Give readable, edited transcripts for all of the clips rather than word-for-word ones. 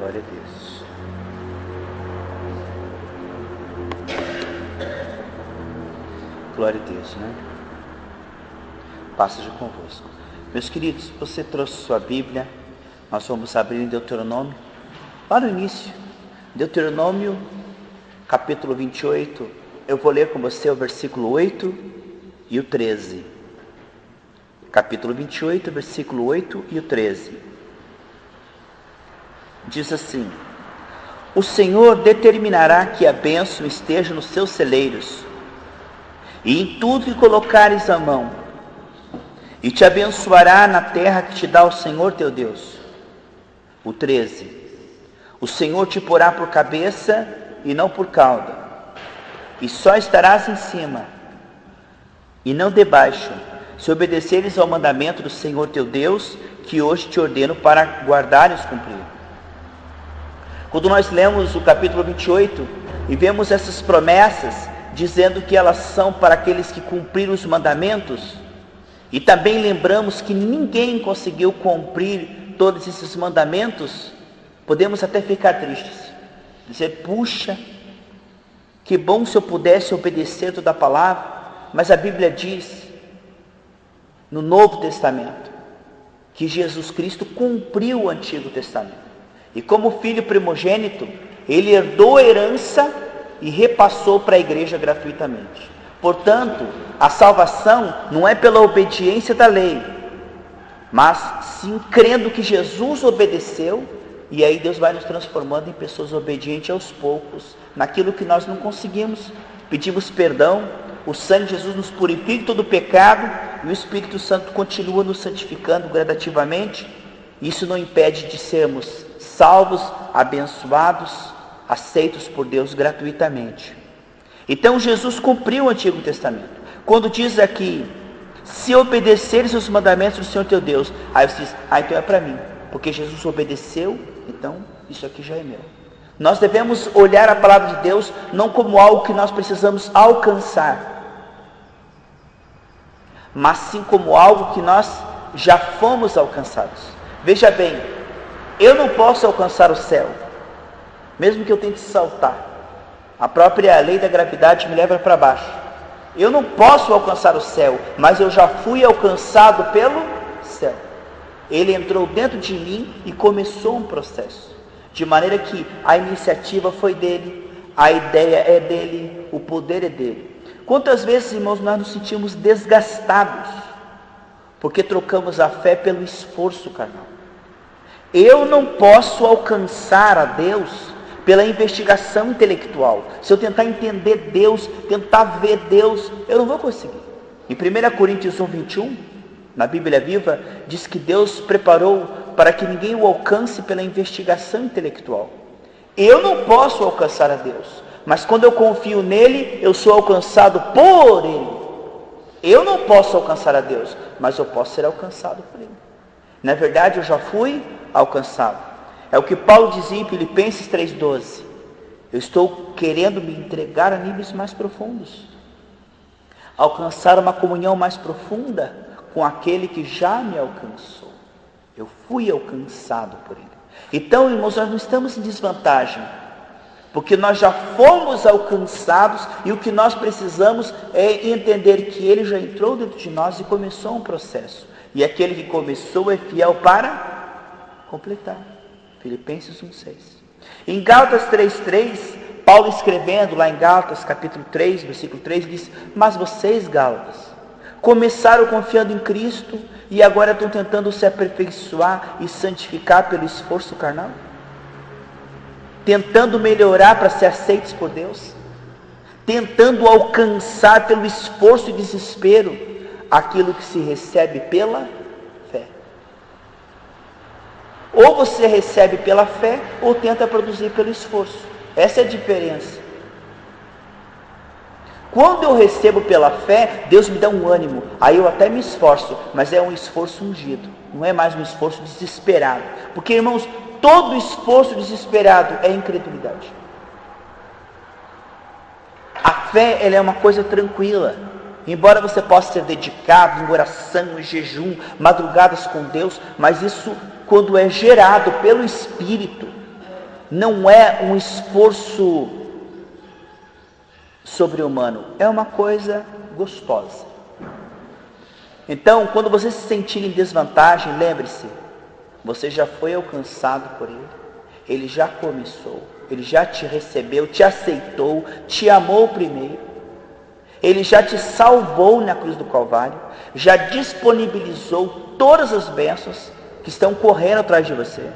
Glória a Deus. Glória a Deus, né? Paz seja convosco. Meus queridos, você trouxe sua Bíblia, nós vamos abrir em Deuteronômio, lá no início, Deuteronômio, capítulo 28, eu vou ler com você o versículo 8 e o 13. Capítulo 28, versículo 8 e o 13. Diz assim: O Senhor determinará que a bênção esteja nos seus celeiros, e em tudo que colocares a mão, e te abençoará na terra que te dá o Senhor teu Deus. O 13. O Senhor te porá por cabeça e não por cauda, e só estarás em cima e não debaixo, se obedeceres ao mandamento do Senhor teu Deus, que hoje te ordeno para guardares e cumprir. Quando nós lemos o capítulo 28 e vemos essas promessas, dizendo que elas são para aqueles que cumpriram os mandamentos, e também lembramos que ninguém conseguiu cumprir todos esses mandamentos, podemos até ficar tristes, dizer, puxa, que bom se eu pudesse obedecer toda a palavra, mas a Bíblia diz, no Novo Testamento, que Jesus Cristo cumpriu o Antigo Testamento, e como filho primogênito, ele herdou a herança e repassou para a igreja gratuitamente. Portanto, a salvação não é pela obediência da lei, mas sim crendo que Jesus obedeceu, e aí Deus vai nos transformando em pessoas obedientes aos poucos, naquilo que nós não conseguimos. Pedimos perdão, o sangue de Jesus nos purifica de todo o pecado, e o Espírito Santo continua nos santificando gradativamente. Isso não impede de sermos salvos, abençoados, aceitos por Deus gratuitamente. Então Jesus cumpriu o Antigo Testamento. Quando diz aqui, se obedeceres os mandamentos do Senhor teu Deus, aí você diz, então é para mim, porque Jesus obedeceu, então isso aqui já é meu. Nós devemos olhar a palavra de Deus não como algo que nós precisamos alcançar, mas sim como algo que nós já fomos alcançados. Veja bem, eu não posso alcançar o céu, mesmo que eu tente saltar. A própria lei da gravidade me leva para baixo. Eu não posso alcançar o céu, mas eu já fui alcançado pelo céu. Ele entrou dentro de mim e começou um processo, de maneira que a iniciativa foi dele, a ideia é dele, o poder é dele. Quantas vezes, irmãos, nós nos sentimos desgastados, porque trocamos a fé pelo esforço carnal. Eu não posso alcançar a Deus pela investigação intelectual. Se eu tentar entender Deus, tentar ver Deus, eu não vou conseguir. Em 1 Coríntios 1:21, na Bíblia Viva, diz que Deus preparou para que ninguém o alcance pela investigação intelectual. Eu não posso alcançar a Deus, mas quando eu confio nele, eu sou alcançado por ele. Eu não posso alcançar a Deus, mas eu posso ser alcançado por ele. Na verdade, eu já fui alcançado. É o que Paulo dizia em Filipenses 3:12. Eu estou querendo me entregar a níveis mais profundos, alcançar uma comunhão mais profunda com aquele que já me alcançou. Eu fui alcançado por ele. Então, irmãos, nós não estamos em desvantagem, porque nós já fomos alcançados, e o que nós precisamos é entender que ele já entrou dentro de nós e começou um processo, e aquele que começou é fiel para completar. Filipenses 1:6. Em Gálatas 3:3, Paulo escrevendo lá em Gálatas capítulo 3, versículo 3, diz: mas vocês, Gálatas, começaram confiando em Cristo e agora estão tentando se aperfeiçoar e santificar pelo esforço carnal? Tentando melhorar para ser aceitos por Deus? Tentando alcançar pelo esforço e desespero aquilo que se recebe pela fé? Ou você recebe pela fé, ou tenta produzir pelo esforço. Essa é a diferença. Quando eu recebo pela fé, Deus me dá um ânimo, aí eu até me esforço, mas é um esforço ungido, não é mais um esforço desesperado. Porque, irmãos, todo esforço desesperado é incredulidade. A fé, ela é uma coisa tranquila. Embora você possa ser dedicado em oração, em jejum, madrugadas com Deus, mas isso, quando é gerado pelo Espírito, não é um esforço sobre-humano, é uma coisa gostosa. Então, quando você se sentir em desvantagem, lembre-se, você já foi alcançado por Ele já começou, Ele já te recebeu, te aceitou, te amou primeiro, Ele já te salvou na cruz do Calvário, já disponibilizou todas as bênçãos que estão correndo atrás de você.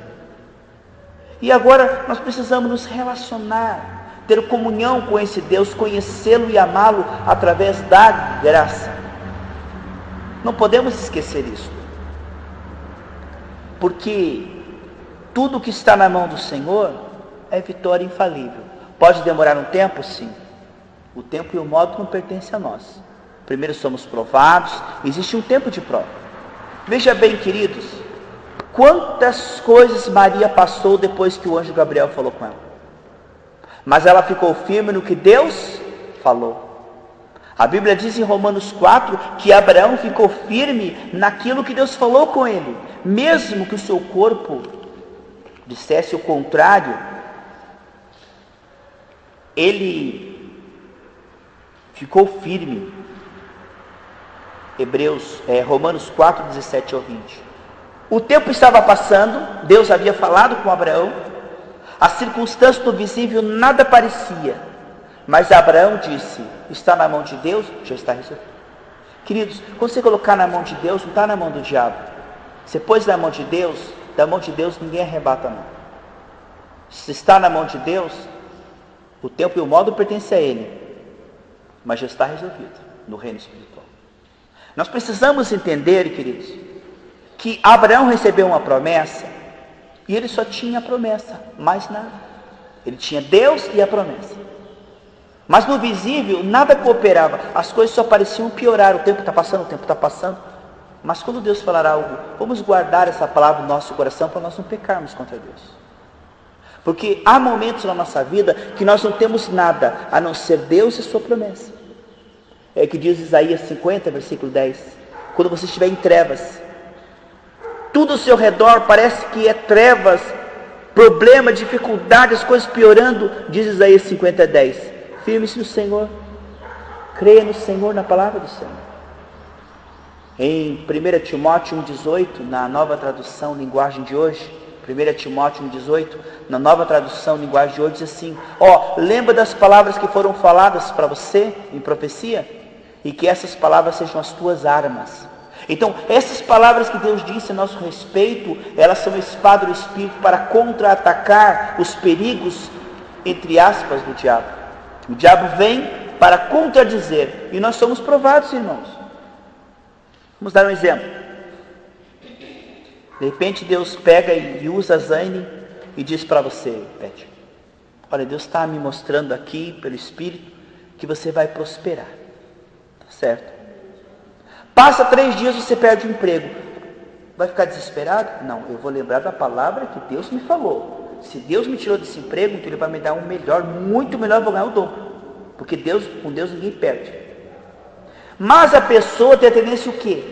E agora nós precisamos nos relacionar, ter comunhão com esse Deus, conhecê-lo e amá-lo através da graça. Não podemos esquecer isso, porque tudo que está na mão do Senhor é vitória infalível. Pode demorar um tempo? Sim. O tempo e o modo não pertencem a nós. Primeiro somos provados, existe um tempo de prova. Veja bem, queridos, quantas coisas Maria passou depois que o anjo Gabriel falou com ela. Mas ela ficou firme no que Deus falou. A Bíblia diz em Romanos 4 que Abraão ficou firme naquilo que Deus falou com ele. Mesmo que o seu corpo dissesse o contrário, ele ficou firme. Romanos 4, 17 ao 20. O tempo estava passando, Deus havia falado com Abraão, as circunstâncias do visível nada parecia. Mas Abraão disse, está na mão de Deus, já está resolvido. Queridos, quando você colocar na mão de Deus, não está na mão do diabo. Você pôs na mão de Deus, da mão de Deus ninguém arrebata não. Se está na mão de Deus, o tempo e o modo pertencem a Ele. Mas já está resolvido no reino espiritual. Nós precisamos entender, queridos, que Abraão recebeu uma promessa, e ele só tinha a promessa, mais nada. Ele tinha Deus e a promessa. Mas no visível, nada cooperava, as coisas só pareciam piorar, o tempo está passando. Mas quando Deus falar algo, vamos guardar essa palavra no nosso coração para nós não pecarmos contra Deus. Porque há momentos na nossa vida que nós não temos nada, a não ser Deus e sua promessa. É o que diz Isaías 50, versículo 10. Quando você estiver em trevas, tudo ao seu redor parece que é trevas, problema, dificuldade, as coisas piorando, diz Isaías 50, 10. Firme-se no Senhor, creia no Senhor, na palavra do Senhor. Em 1 Timóteo 1,18, na nova tradução, linguagem de hoje, 1 Timóteo 1,18, na nova tradução, linguagem de hoje, diz assim, lembra das palavras que foram faladas para você em profecia? E que essas palavras sejam as tuas armas. Então, essas palavras que Deus disse a nosso respeito, elas são a espada do Espírito para contra-atacar os perigos, entre aspas, do diabo. O diabo vem para contradizer, e nós somos provados, irmãos. Vamos dar um exemplo. De repente Deus pega e usa a Zaine e diz para você, Pet, olha, Deus está me mostrando aqui, pelo Espírito, que você vai prosperar. Tá certo? Passa 3 dias, você perde o emprego. Vai ficar desesperado? Não, eu vou lembrar da palavra que Deus me falou. Se Deus me tirou desse emprego, então Ele vai me dar um melhor, muito melhor, eu vou ganhar o dobro. Porque com Deus ninguém perde. Mas a pessoa tem a tendência o quê?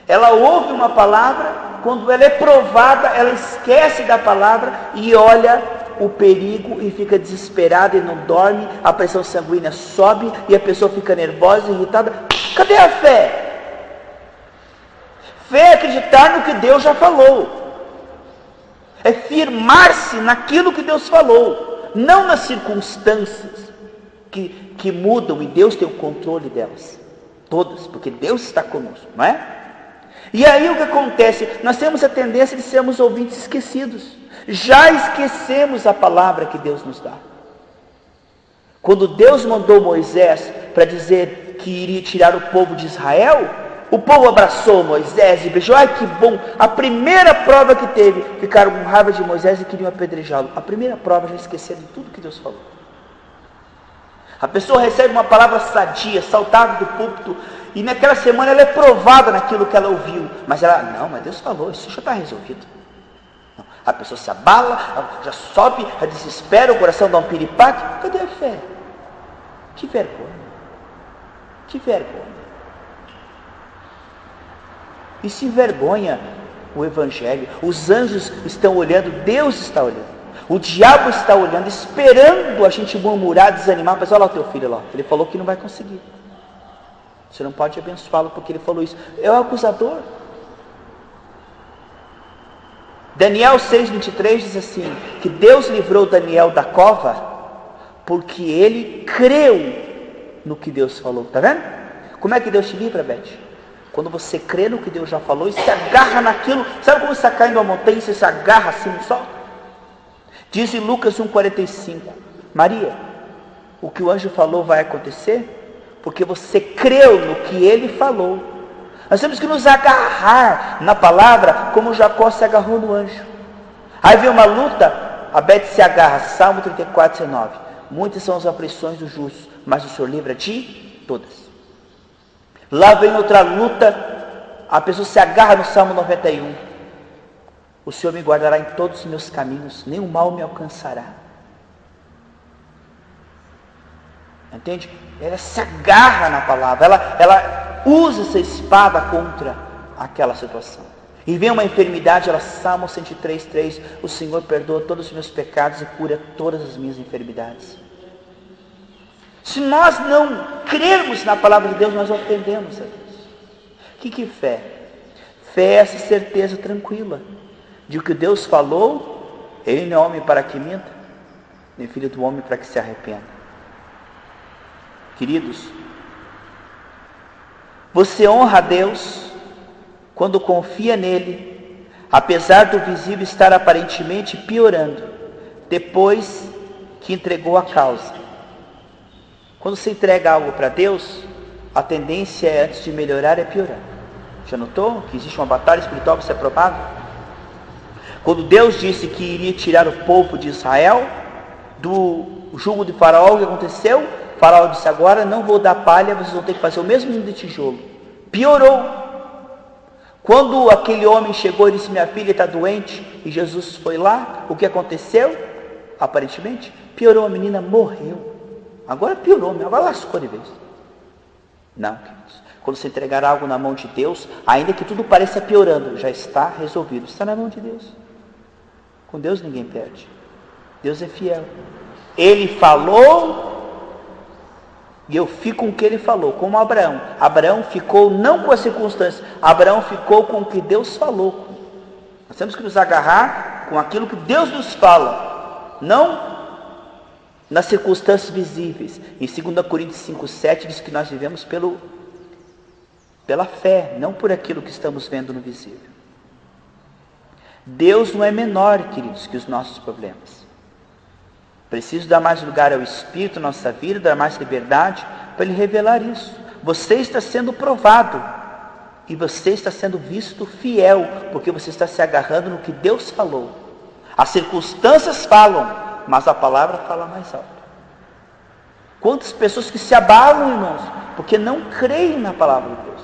Ela ouve uma palavra, quando ela é provada, ela esquece da palavra e olha o perigo e fica desesperada e não dorme, a pressão sanguínea sobe e a pessoa fica nervosa, irritada. Cadê a fé? Fé é acreditar no que Deus já falou. É firmar-se naquilo que Deus falou, não nas circunstâncias que mudam, e Deus tem o controle delas, todas, porque Deus está conosco, não é? E aí o que acontece? Nós temos a tendência de sermos ouvintes esquecidos, já esquecemos a palavra que Deus nos dá. Quando Deus mandou Moisés para dizer que iria tirar o povo de Israel, o povo abraçou Moisés e beijou. Ai, que bom! A primeira prova que teve, ficaram com raiva de Moisés e queriam apedrejá-lo. A primeira prova, já esqueceram de tudo que Deus falou. A pessoa recebe uma palavra sadia, saudável do púlpito, e naquela semana ela é provada naquilo que ela ouviu. Mas mas Deus falou, isso já está resolvido. Não. A pessoa se abala, já sobe, já desespera, o coração dá um piripaque. Cadê a fé? Que vergonha! Que vergonha! E se envergonha o Evangelho. Os anjos estão olhando, Deus está olhando. O diabo está olhando, esperando a gente murmurar, desanimar, mas olha lá o teu filho lá, ele falou que não vai conseguir. Você não pode abençoá-lo porque ele falou isso. É o acusador. Daniel 6,23 diz assim, que Deus livrou Daniel da cova porque ele creu no que Deus falou. Está vendo? Como é que Deus te livra, Beth? Quando você crê no que Deus já falou e se agarra naquilo. Sabe como você está caindo uma montanha e você se agarra assim no sol? Diz em Lucas 1,45, Maria, o que o anjo falou vai acontecer porque você creu no que ele falou. Nós temos que nos agarrar na palavra como Jacó se agarrou no anjo. Aí vem uma luta, a Beth se agarra, Salmo 34, 19. Muitas são as aflições dos justos, mas o Senhor livra de todas. Lá vem outra luta, a pessoa se agarra no Salmo 91. O Senhor me guardará em todos os meus caminhos, nenhum mal me alcançará. Entende? Ela se agarra na palavra, ela usa essa espada contra aquela situação. E vem uma enfermidade, ela, Salmo 103:3, o Senhor perdoa todos os meus pecados e cura todas as minhas enfermidades. Se nós não crermos na palavra de Deus, nós ofendemos a Deus. O que é fé? Fé é essa certeza tranquila de que Deus falou, ele não é homem para que minta, nem filho do homem para que se arrependa. Queridos, você honra a Deus quando confia nele, apesar do visível estar aparentemente piorando, depois que entregou a causa. Quando você entrega algo para Deus, a tendência é, antes de melhorar, é piorar. Já notou que existe uma batalha espiritual para ser provado? Quando Deus disse que iria tirar o povo de Israel do jugo de Faraó, o que aconteceu? Faraó disse, agora não vou dar palha, vocês vão ter que fazer o mesmo ninho de tijolo. Piorou. Quando aquele homem chegou e disse, minha filha está doente, e Jesus foi lá, o que aconteceu? Aparentemente, piorou, a menina morreu. Agora piorou, agora lascou de vez. Não, queridos. Quando você entregar algo na mão de Deus, ainda que tudo pareça piorando, já está resolvido, está na mão de Deus. Com Deus ninguém perde. Deus é fiel. Ele falou, e eu fico com o que ele falou, como Abraão. Abraão ficou não com as circunstâncias, Abraão ficou com o que Deus falou. Nós temos que nos agarrar com aquilo que Deus nos fala, não nas circunstâncias visíveis. Em 2 Coríntios 5:7 diz que nós vivemos pela fé, não por aquilo que estamos vendo no visível. Deus não é menor, queridos, que os nossos problemas. Preciso dar mais lugar ao Espírito na nossa vida, dar mais liberdade para Ele revelar isso. Você está sendo provado e você está sendo visto fiel, porque você está se agarrando no que Deus falou. As circunstâncias falam, mas a palavra fala mais alto. Quantas pessoas que se abalam, irmãos, porque não creem na palavra de Deus.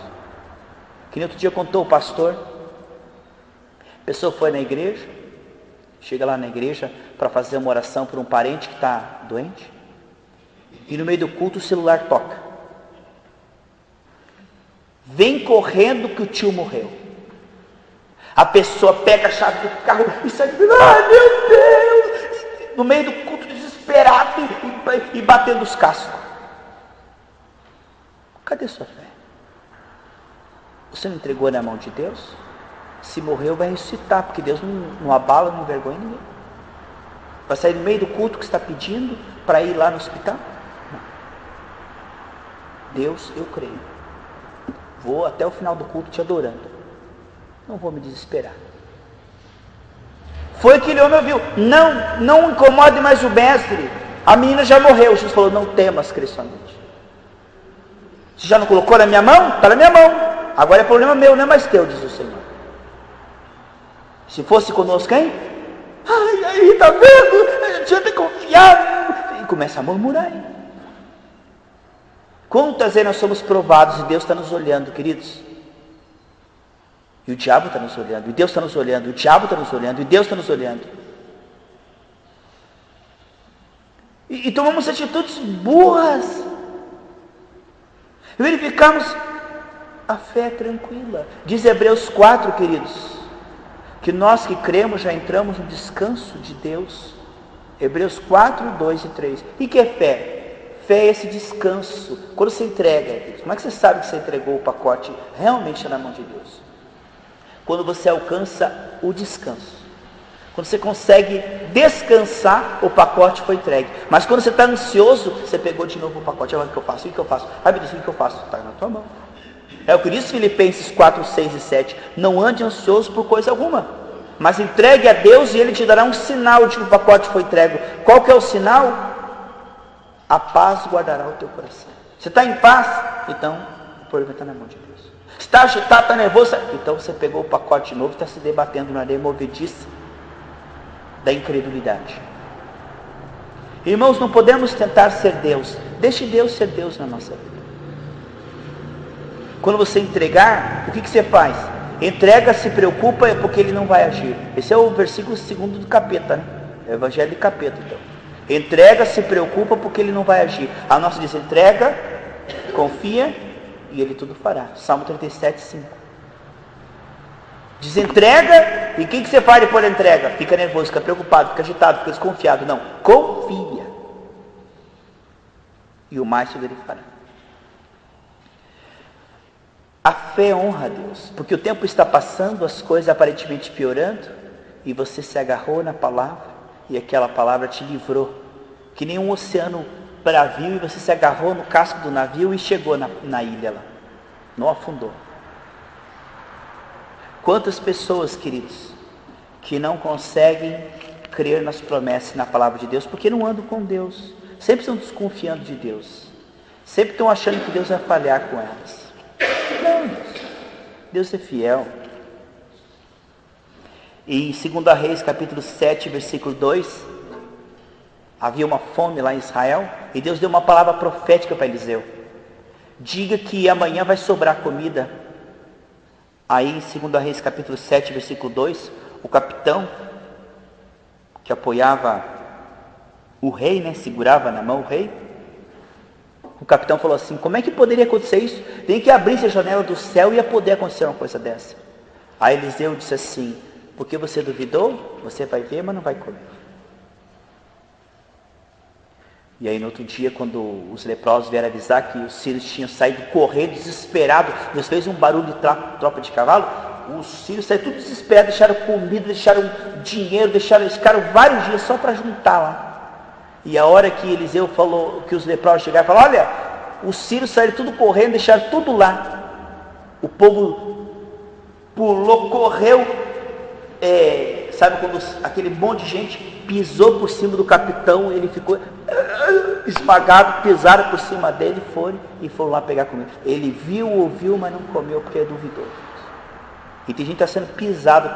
Que nem outro dia contou o pastor, a pessoa foi na igreja, chega lá na igreja para fazer uma oração por um parente que está doente, e no meio do culto o celular toca. Vem correndo que o tio morreu. A pessoa pega a chave do carro e sai de ai meu Deus! No meio do culto desesperado e batendo os cascos. Cadê sua fé? Você não entregou na mão de Deus? Se morreu, vai ressuscitar, porque Deus não abala, não envergonha ninguém. Vai sair no meio do culto que está pedindo para ir lá no hospital? Não. Deus, eu creio. Vou até o final do culto te adorando. Não vou me desesperar. Foi aquele homem ouviu, não incomode mais o mestre. A menina já morreu. Jesus falou, não temas, crer somente. Você já não colocou na minha mão? Está na minha mão. Agora é problema meu, não é mais teu, diz o Senhor. Se fosse conosco, hein? Ai, tá vendo? Eu tinha que confiar. E começa a murmurar. Hein? Quantas vezes nós somos provados e Deus está nos olhando, queridos? E o diabo está nos olhando, e Deus está nos olhando, e o diabo está nos olhando, e Deus está nos olhando. E tomamos atitudes burras. E verificamos a fé tranquila. Diz Hebreus 4, queridos, que nós que cremos já entramos no descanso de Deus. Hebreus 4, 2 e 3. E que é fé? Fé é esse descanso. Quando você entrega, como é que você sabe que você entregou o pacote realmente na mão de Deus? Quando você alcança o descanso. Quando você consegue descansar, o pacote foi entregue. Mas quando você está ansioso, você pegou de novo o pacote. Agora o que eu faço? O que eu faço? Ai meu Deus, o que eu faço? Está na tua mão. É o que diz Filipenses 4, 6 e 7. Não ande ansioso por coisa alguma, mas entregue a Deus e Ele te dará um sinal de que o pacote foi entregue. Qual que é o sinal? A paz guardará o teu coração. Você está em paz? Então, o problema está na mão de Deus. Está agitado, está nervoso? Então você pegou o pacote de novo e está se debatendo na areia movediça da incredulidade. Irmãos, não podemos tentar ser Deus. Deixe Deus ser Deus na nossa vida. Quando você entregar, o que você faz? Entrega, se preocupa, é porque Ele não vai agir. Esse é o versículo 2 do capeta, né? É o Evangelho de capeta, então. Entrega, se preocupa, porque Ele não vai agir. A nossa diz, entrega, confia, e Ele tudo fará. Salmo 37, 5. Diz, entrega, e o que você faz depois da entrega? Fica nervoso, fica preocupado, fica agitado, fica desconfiado. Não, confia. E o mais Ele fará. A fé honra a Deus, porque o tempo está passando, as coisas aparentemente piorando, e você se agarrou na palavra, e aquela palavra te livrou, que nem um oceano bravio, e você se agarrou no casco do navio e chegou na ilha lá, não afundou. Quantas pessoas, queridos, que não conseguem crer nas promessas e na palavra de Deus, porque não andam com Deus, sempre estão desconfiando de Deus, sempre estão achando que Deus vai falhar com elas. Não, Deus é fiel. E em 2 Reis, capítulo 7, versículo 2, havia uma fome lá em Israel, e Deus deu uma palavra profética para Eliseu. Diga que amanhã vai sobrar comida. Aí em 2 Reis, capítulo 7, versículo 2, o capitão, que apoiava o rei, né, segurava na mão o rei, o capitão falou assim, como é que poderia acontecer isso? Tem que abrir a janela do céu e ia poder acontecer uma coisa dessa. Aí Eliseu disse assim, porque você duvidou, você vai ver, mas não vai comer. E aí no outro dia, quando os leprosos vieram avisar que os sírios tinham saído correndo, desesperados, Deus fez um barulho de tropa de cavalo, os sírios saíram tudo desesperados, deixaram comida, deixaram dinheiro, ficaram vários dias só para juntar lá. E a hora que Eliseu falou, que os leprosos chegaram, falaram, olha, os sírios saíram tudo correndo, deixaram tudo lá. O povo pulou, correu, sabe quando aquele monte de gente pisou por cima do capitão, ele ficou esmagado, pisaram por cima dele, foram lá pegar comida. Ele viu, ouviu, mas não comeu porque duvidou. E tem gente que está sendo pisado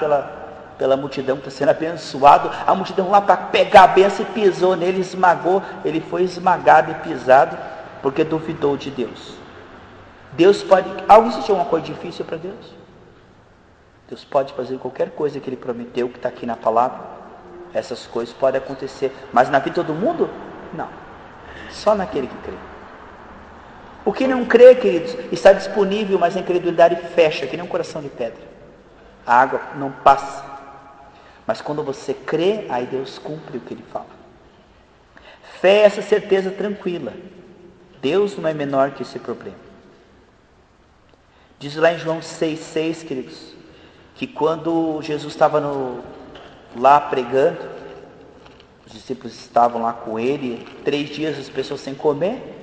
pela multidão, está sendo abençoado, a multidão lá para pegar a bênção e pisou nele, esmagou, ele foi esmagado e pisado, porque duvidou de Deus. Deus pode, alguém sentiu uma coisa difícil para Deus? Deus pode fazer qualquer coisa que Ele prometeu, que está aqui na palavra, essas coisas podem acontecer, mas na vida de todo mundo? Não, só naquele que crê. O que não crê, queridos, está disponível, mas a incredulidade fecha, que nem um coração de pedra, a água não passa. Mas quando você crê, aí Deus cumpre o que Ele fala. Fé é essa certeza tranquila. Deus não é menor que esse problema. Diz lá em João 6,6, queridos, que quando Jesus estava lá pregando, os discípulos estavam lá com Ele, 3 dias as pessoas sem comer,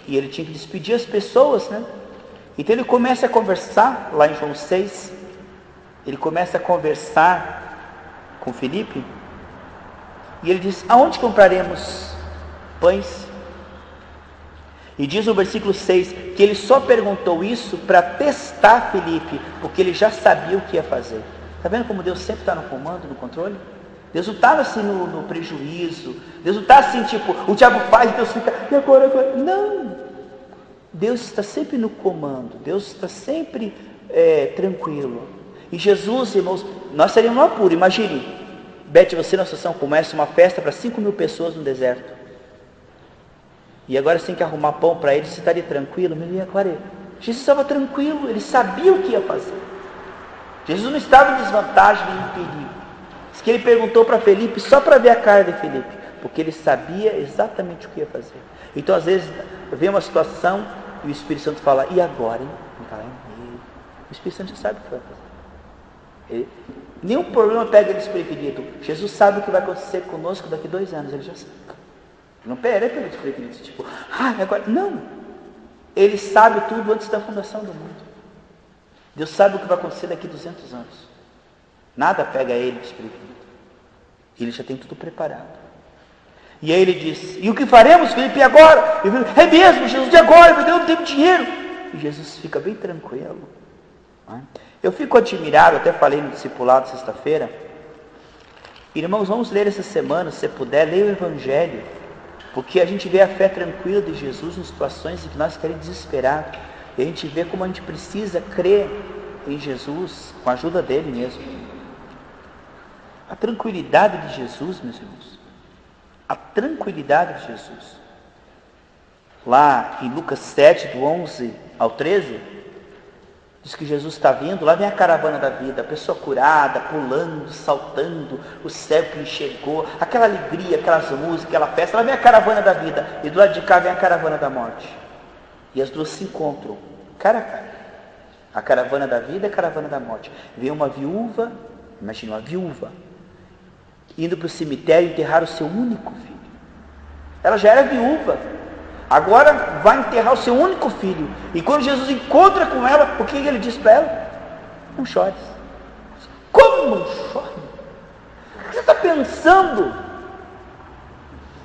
e Ele tinha que despedir as pessoas, né? Então Ele começa a conversar, lá em João 6, Ele começa a conversar com Filipe, e ele diz, aonde compraremos pães? E diz no versículo 6, que ele só perguntou isso para testar Filipe, porque ele já sabia o que ia fazer. Está vendo como Deus sempre está no comando, no controle? Deus não estava assim no prejuízo, Deus não está assim tipo, o diabo faz e Deus fica, e agora? Não, Deus está sempre no comando, Deus está sempre tranquilo. E Jesus, irmãos, nós seríamos no apuro, imagine, Bete, você na situação começa uma festa para 5.000 pessoas no deserto, e agora você tem que arrumar pão para eles, você estaria tranquilo? E agora, Jesus estava tranquilo, ele sabia o que ia fazer, Jesus não estava em desvantagem nem em perigo, Diz que ele perguntou para Felipe só para ver a cara de Felipe, porque ele sabia exatamente o que ia fazer. Então às vezes vem uma situação e o Espírito Santo fala, e agora, hein? O Espírito Santo já sabe o que vai fazer. Nenhum problema pega ele desprevenido. Jesus sabe o que vai acontecer conosco daqui 2 anos, ele já sabe. Não pega ele desprevenido, tipo, agora, não. Ele sabe tudo antes da fundação do mundo. Deus sabe o que vai acontecer daqui 200 anos. Nada pega ele desprevenido. Ele já tem tudo preparado. E aí ele diz, e o que faremos, Felipe, e agora? É mesmo, Jesus, e agora? Eu não tenho dinheiro. E Jesus fica bem tranquilo. Eu fico admirado, até falei no discipulado sexta-feira. Irmãos, vamos ler essa semana, se puder, leia o Evangelho. Porque a gente vê a fé tranquila de Jesus em situações em que nós queremos desesperar. E a gente vê como a gente precisa crer em Jesus, com a ajuda dele mesmo. A tranquilidade de Jesus, meus irmãos. A tranquilidade de Jesus. Lá em Lucas 7, do 11 ao 13, diz que Jesus está vindo, lá vem a caravana da vida, a pessoa curada, pulando, saltando, o céu que enxergou, aquela alegria, aquelas músicas, aquela festa, lá vem a caravana da vida, e do lado de cá vem a caravana da morte. E as duas se encontram, cara a cara. A caravana da vida e a caravana da morte. Vem uma viúva, imagina uma viúva, indo para o cemitério enterrar o seu único filho. Ela já era viúva, agora vai enterrar o seu único filho. E quando Jesus encontra com ela, o que ele diz para ela? Não chores. Como não chore? O que você está pensando?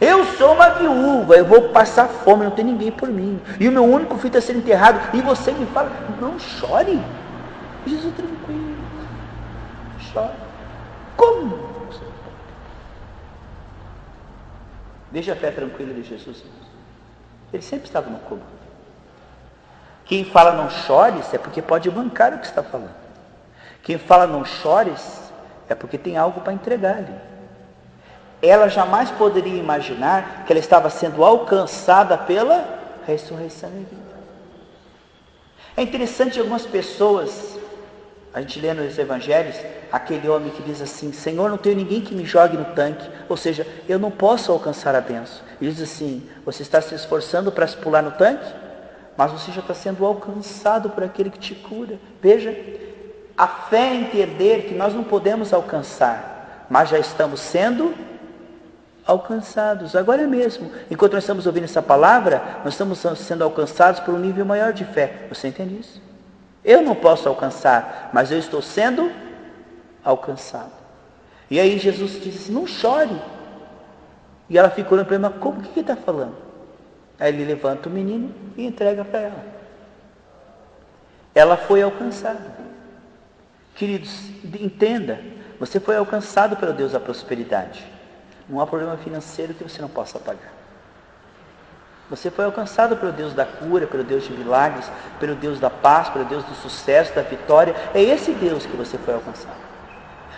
Eu sou uma viúva, eu vou passar fome, não tem ninguém por mim. E o meu único filho está sendo enterrado. E você me fala, não chore. Jesus tranquilo. Não chore. Como? Veja a fé tranquila de Jesus. Ele sempre estava no comando. Quem fala não chores é porque pode bancar o que está falando. Quem fala não chores é porque tem algo para entregar ali. Ela jamais poderia imaginar que ela estava sendo alcançada pela ressurreição e vida. É interessante algumas pessoas, a gente lê nos evangelhos, aquele homem que diz assim, Senhor, não tenho ninguém que me jogue no tanque, ou seja, eu não posso alcançar a bênção. Ele diz assim, você está se esforçando para se pular no tanque, mas você já está sendo alcançado por aquele que te cura. Veja, a fé é entender que nós não podemos alcançar, mas já estamos sendo alcançados, agora mesmo. Enquanto nós estamos ouvindo essa palavra, nós estamos sendo alcançados por um nível maior de fé. Você entende isso? Eu não posso alcançar, mas eu estou sendo alcançado. E aí Jesus diz assim, não chore. E ela fica olhando para ele, mas como que ele está falando? Aí ele levanta o menino e entrega para ela. Ela foi alcançada. Queridos, entenda, você foi alcançado pelo Deus da prosperidade. Não há problema financeiro que você não possa pagar. Você foi alcançado pelo Deus da cura, pelo Deus de milagres, pelo Deus da paz, pelo Deus do sucesso, da vitória. É esse Deus que você foi alcançado.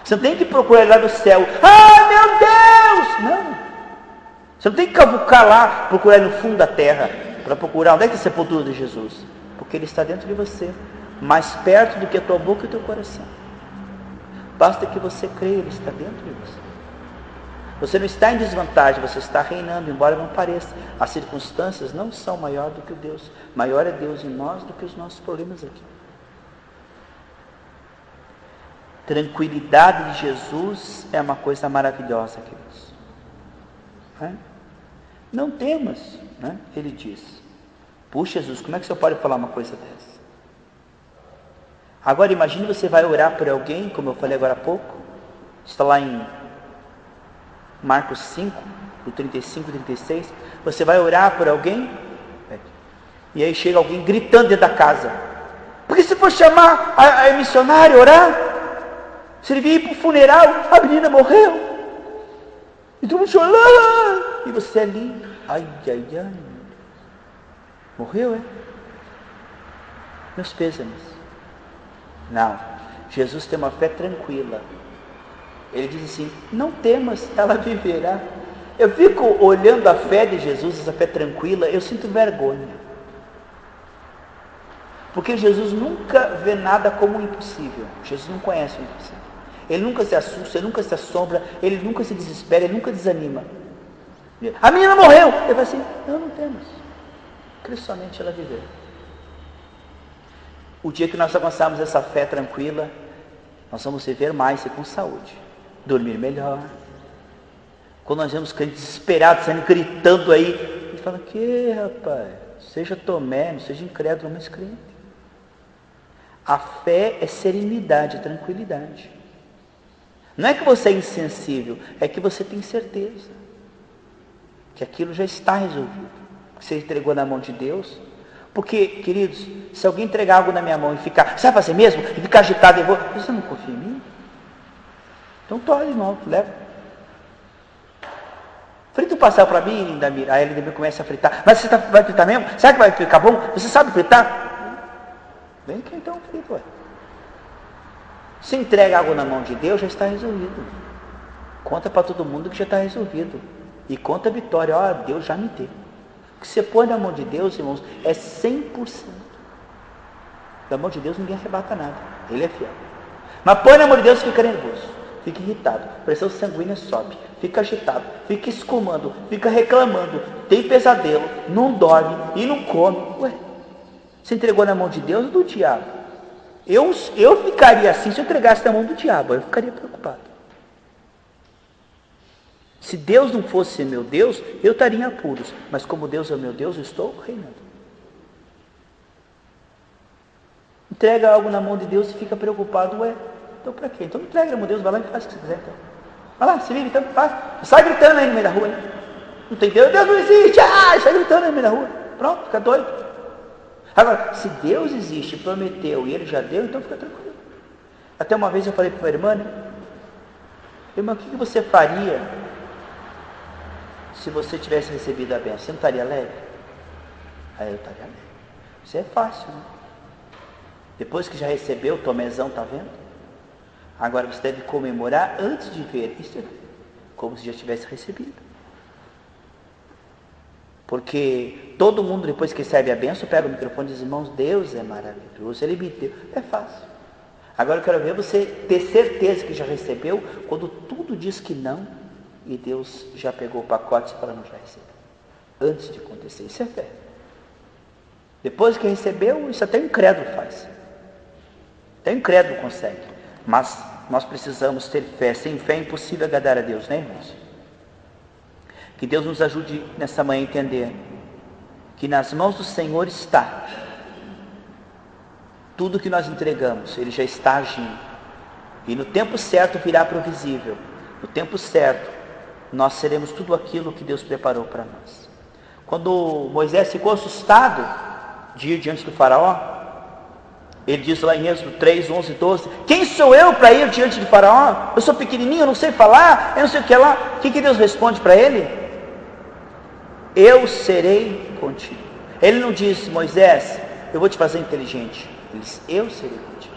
Você não tem que procurar lá no céu. Ah, meu Deus! Não. Você não tem que cavucar lá, procurar no fundo da terra, para procurar onde é que é a sepultura de Jesus. Porque Ele está dentro de você, mais perto do que a tua boca e o teu coração. Basta que você creia, Ele está dentro de você. Você não está em desvantagem, você está reinando, embora não pareça. As circunstâncias não são maior do que o Deus. Maior é Deus em nós do que os nossos problemas aqui. Tranquilidade de Jesus é uma coisa maravilhosa, queridos. Não temas, ele diz. Puxa, Jesus, como é que você pode falar uma coisa dessa? Agora imagine você vai orar por alguém, como eu falei agora há pouco. Está lá em Marcos 5, do 35 e 36, você vai orar por alguém, e aí chega alguém gritando dentro da casa. Porque se for chamar a missionária, orar, se ele vir para o funeral, a menina morreu, e todo mundo chorando, e você ali, ai, morreu, Meus pêsames. Não, Jesus tem uma fé tranquila. Ele diz assim, não temas, ela viverá. Eu fico olhando a fé de Jesus, essa fé tranquila, eu sinto vergonha. Porque Jesus nunca vê nada como impossível. Jesus não conhece o impossível. Ele nunca se assusta, ele nunca se assombra, ele nunca se desespera, ele nunca desanima. A menina morreu. Ele vai assim, não temos. Cristo somente ela viveu. O dia que nós alcançarmos essa fé tranquila, nós vamos viver mais e com saúde, dormir melhor. Quando nós vemos crentes desesperados, saindo gritando aí, ele fala, que rapaz, seja Tomé, não seja incrédulo, mas crente. A fé é serenidade, é tranquilidade. Não é que você é insensível, é que você tem certeza que aquilo já está resolvido, que você entregou na mão de Deus. Porque, queridos, se alguém entregar algo na minha mão e ficar, sabe fazer mesmo? E ficar agitado, você não confia em mim? Então toma, irmão, leva. Frita um pastel para mim, Lindamir. Aí a Lindamir começa a fritar. Mas você vai fritar mesmo? Será que vai ficar bom? Você sabe fritar? Vem aqui então, frita, ué. Se entrega algo na mão de Deus, já está resolvido. Conta para todo mundo que já está resolvido. E conta a vitória, Deus já me deu. O que você põe na mão de Deus, irmãos, é 100%. Da mão de Deus ninguém arrebata nada. Ele é fiel. Mas põe na mão de Deus e fica nervoso. Fica irritado. Pressão sanguínea sobe. Fica agitado. Fica escumando. Fica reclamando. Tem pesadelo. Não dorme. E não come. Ué, você entregou na mão de Deus ou do diabo? Eu ficaria assim se eu entregasse na mão do diabo. Eu ficaria preocupado. Se Deus não fosse meu Deus, eu estaria em apuros. Mas como Deus é meu Deus, eu estou reinando. Entrega algo na mão de Deus e fica preocupado. Ué, então para quê? Então não entrega na mão de Deus, vai lá e faz o que você quiser. Então. Vai lá, se vive, então faz. Sai gritando aí no meio da rua. Hein? Não tem Deus, Deus não existe. Sai gritando aí no meio da rua. Pronto, fica doido. Agora, se Deus existe, prometeu e Ele já deu, então fica tranquilo. Até uma vez eu falei para uma irmã, irmã, o que você faria se você tivesse recebido a bênção? Você não estaria alegre? Aí eu estaria alegre. Isso é fácil, né? Depois que já recebeu, o Tomézão, está vendo? Agora você deve comemorar antes de ver. Isso é como se já tivesse recebido. Porque todo mundo, depois que recebe a bênção, pega o microfone e diz, irmãos, Deus é maravilhoso, Ele me deu. É fácil. Agora eu quero ver você ter certeza que já recebeu, quando tudo diz que não, e Deus já pegou o pacote para não já receber. Antes de acontecer, isso é fé. Depois que recebeu, isso até o incrédulo faz. Até o incrédulo consegue. Mas nós precisamos ter fé. Sem fé é impossível agradar a Deus, né, irmãos? Que Deus nos ajude nessa manhã a entender que nas mãos do Senhor está tudo que nós entregamos. Ele já está agindo. E no tempo certo virá provisível. No tempo certo, nós seremos tudo aquilo que Deus preparou para nós. Quando Moisés ficou assustado de ir diante do faraó, ele diz lá em Êxodo 3, 11 e 12, quem sou eu para ir diante de faraó? Eu sou pequenininho, eu não sei falar, eu não sei o que lá. O que Deus responde para ele? Eu serei contigo. Ele não diz, Moisés, eu vou te fazer inteligente. Ele diz, eu serei contigo.